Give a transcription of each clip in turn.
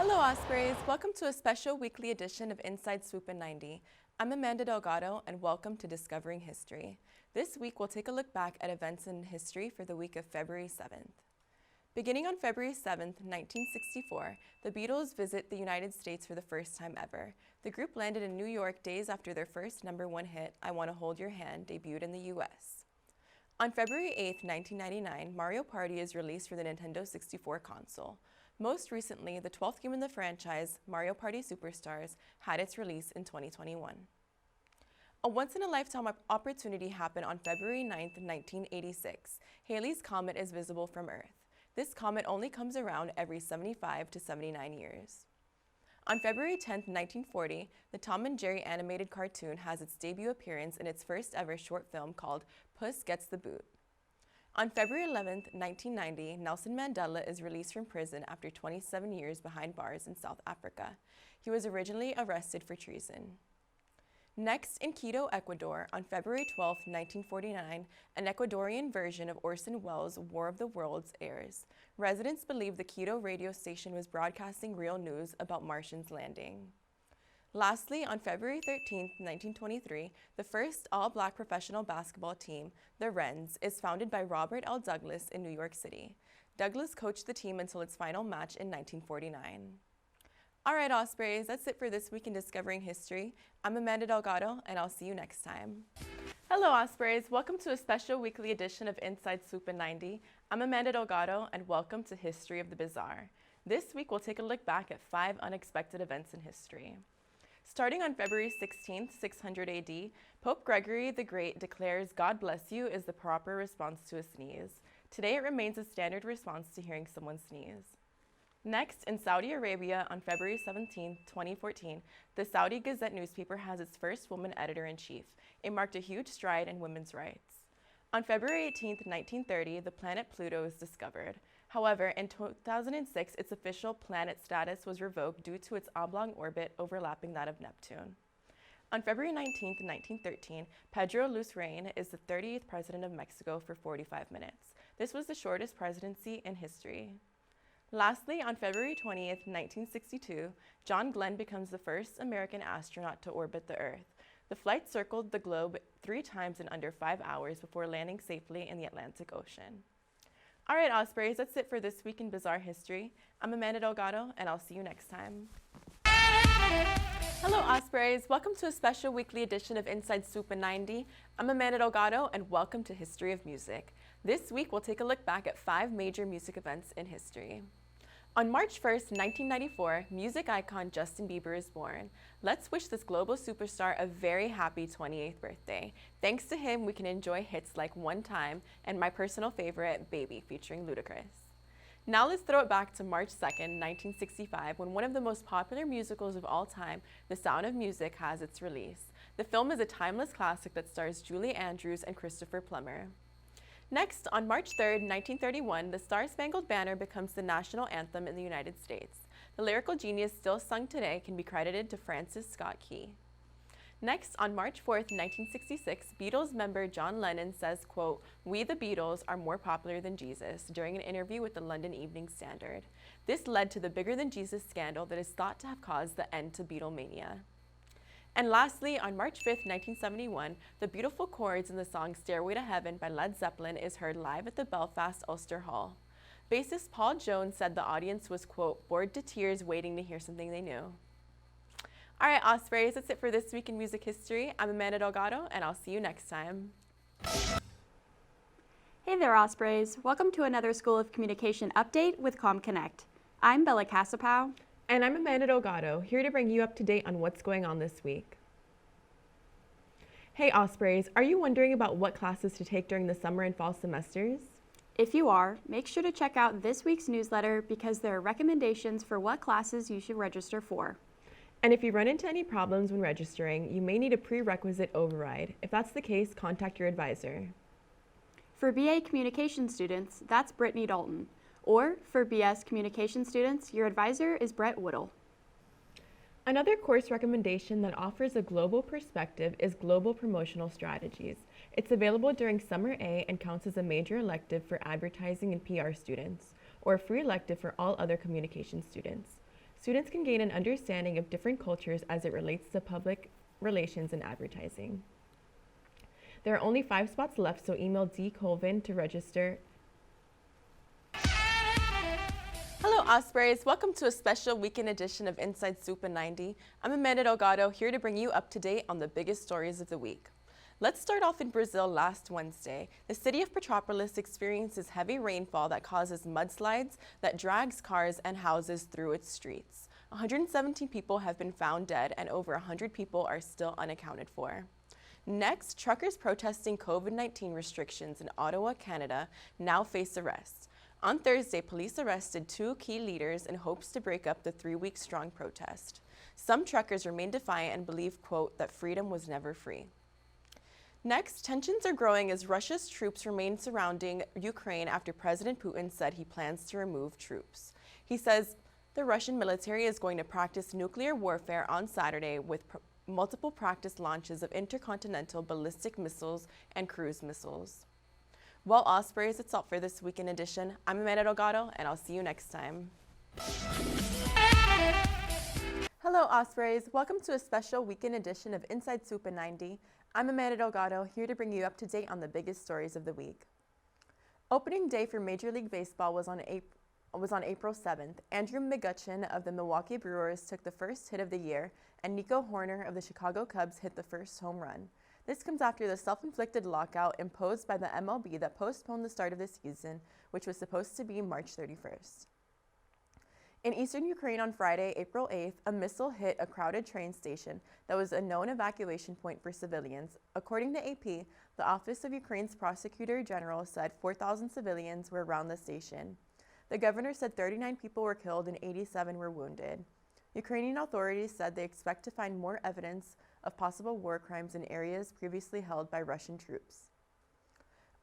Hello Ospreys, welcome to a special weekly edition of Inside Swoop in 90. I'm Amanda Delgado and welcome to Discovering History. This week we'll take a look back at events in history for the week of February 7th. Beginning on February 7th, 1964, the Beatles visit the United States for the first time ever. The group landed in New York days after their first #1 hit, I Wanna Hold Your Hand, debuted in the US. On February 8th, 1999, Mario Party is released for the Nintendo 64 console. Most recently, the 12th game in the franchise, Mario Party Superstars, had its release in 2021. A once-in-a-lifetime opportunity happened on February 9th, 1986. Halley's Comet is visible from Earth. This comet only comes around every 75 to 79 years. On February 10th, 1940, the Tom and Jerry animated cartoon has its debut appearance in its first ever short film called Puss Gets the Boot. On February 11th, 1990, Nelson Mandela is released from prison after 27 years behind bars in South Africa. He was originally arrested for treason. Next, in Quito, Ecuador, on February 12, 1949, an Ecuadorian version of Orson Welles' War of the Worlds airs. Residents believe the Quito radio station was broadcasting real news about Martians landing. Lastly, on February 13, 1923, the first all-black professional basketball team, the Wrens, is founded by Robert L. Douglas in New York City. Douglas coached the team until its final match in 1949. All right, Ospreys, that's it for this week in Discovering History. I'm Amanda Delgado, and I'll see you next time. Hello, Ospreys. Welcome to a special weekly edition of Inside Swoop in 90. I'm Amanda Delgado, and welcome to History of the Bizarre. This week, we'll take a look back at 5 unexpected events in history. Starting on February 16, 600 AD, Pope Gregory the Great declares "God bless you" is the proper response to a sneeze. Today it remains a standard response to hearing someone sneeze. Next, in Saudi Arabia on February 17, 2014, the Saudi Gazette newspaper has its first woman editor-in-chief. It marked a huge stride in women's rights. On February 18, 1930, the planet Pluto is discovered. However, in 2006, its official planet status was revoked due to its oblong orbit overlapping that of Neptune. On February 19, 1913, Pedro Luzrain is the 30th president of Mexico for 45 minutes. This was the shortest presidency in history. Lastly, on February 20, 1962, John Glenn becomes the first American astronaut to orbit the Earth. The flight circled the globe 3 times in under 5 hours before landing safely in the Atlantic Ocean. All right, Ospreys, that's it for this week in Bizarre History. I'm Amanda Delgado, and I'll see you next time. Hello, Ospreys. Welcome to a special weekly edition of Inside Swoop in 90. I'm Amanda Delgado, and welcome to History of Music. This week, we'll take a look back at 5 major music events in history. On March 1st, 1994, music icon Justin Bieber is born. Let's wish this global superstar a very happy 28th birthday. Thanks to him, we can enjoy hits like One Time and my personal favorite, Baby, featuring Ludacris. Now let's throw it back to March 2nd, 1965, when one of the most popular musicals of all time, The Sound of Music, has its release. The film is a timeless classic that stars Julie Andrews and Christopher Plummer. Next, on March 3rd, 1931, the Star-Spangled Banner becomes the national anthem in the United States. The lyrical genius still sung today can be credited to Francis Scott Key. Next, on March 4th, 1966, Beatles member John Lennon says, quote, "We the Beatles are more popular than Jesus," during an interview with the London Evening Standard. This led to the Bigger Than Jesus scandal that is thought to have caused the end to Beatlemania. And lastly, on March 5th, 1971, the beautiful chords in the song Stairway to Heaven by Led Zeppelin is heard live at the Belfast Ulster Hall. Bassist Paul Jones said the audience was, quote, "bored to tears waiting to hear something they knew." All right, Ospreys, that's it for this week in music history. I'm Amanda Delgado, and I'll see you next time. Hey there, Ospreys. Welcome to another School of Communication update with CommConnect. I'm Bella Casapow. And I'm Amanda Delgado, here to bring you up to date on what's going on this week. Hey Ospreys, are you wondering about what classes to take during the summer and fall semesters? If you are, make sure to check out this week's newsletter because there are recommendations for what classes you should register for. And if you run into any problems when registering, you may need a prerequisite override. If that's the case, contact your advisor. For BA Communication students, that's Brittany Dalton. Or for BS Communication students, your advisor is Brett Whittle. Another course recommendation that offers a global perspective is Global Promotional Strategies. It's available during Summer A and counts as a major elective for advertising and PR students, or a free elective for all other communication students. Students can gain an understanding of different cultures as it relates to public relations and advertising. There are only 5 spots left, so email D. Colvin to register. Hello, Ospreys. Welcome to a special weekend edition of Inside Swoop in 90. I'm Amanda Delgado, here to bring you up to date on the biggest stories of the week. Let's start off in Brazil last Wednesday. The city of Petrópolis experiences heavy rainfall that causes mudslides that drags cars and houses through its streets. 117 people have been found dead and over 100 people are still unaccounted for. Next, truckers protesting COVID-19 restrictions in Ottawa, Canada, now face arrest. On Thursday, police arrested 2 key leaders in hopes to break up the 3-week-strong protest. Some truckers remain defiant and believe, quote, that freedom was never free. Next, tensions are growing as Russia's troops remain surrounding Ukraine after President Putin said he plans to remove troops. He says the Russian military is going to practice nuclear warfare on Saturday with multiple practice launches of intercontinental ballistic missiles and cruise missiles. Well, Ospreys, it's all for this weekend edition. I'm Amanda Delgado, and I'll see you next time. Hello, Ospreys. Welcome to a special weekend edition of Inside Swoop in 90. I'm Amanda Delgado, here to bring you up to date on the biggest stories of the week. Opening day for Major League Baseball was on April 7th. Andrew McGutchen of the Milwaukee Brewers took the first hit of the year, and Nico Horner of the Chicago Cubs hit the first home run. This comes after the self-inflicted lockout imposed by the MLB that postponed the start of the season, which was supposed to be March 31st. In eastern Ukraine on Friday, April 8th, a missile hit a crowded train station that was a known evacuation point for civilians. According to AP, the Office of Ukraine's Prosecutor General said 4,000 civilians were around the station. The governor said 39 people were killed and 87 were wounded. Ukrainian authorities said they expect to find more evidence of possible war crimes in areas previously held by Russian troops.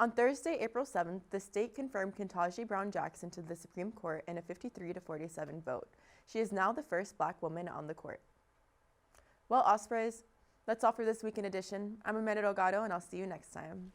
On Thursday, April 7th, the state confirmed Ketanji Brown Jackson to the Supreme Court in a 53-47 vote. She is now the first Black woman on the court. Well, Ospreys, that's all for this weekend edition. I'm Amanda Delgado, and I'll see you next time.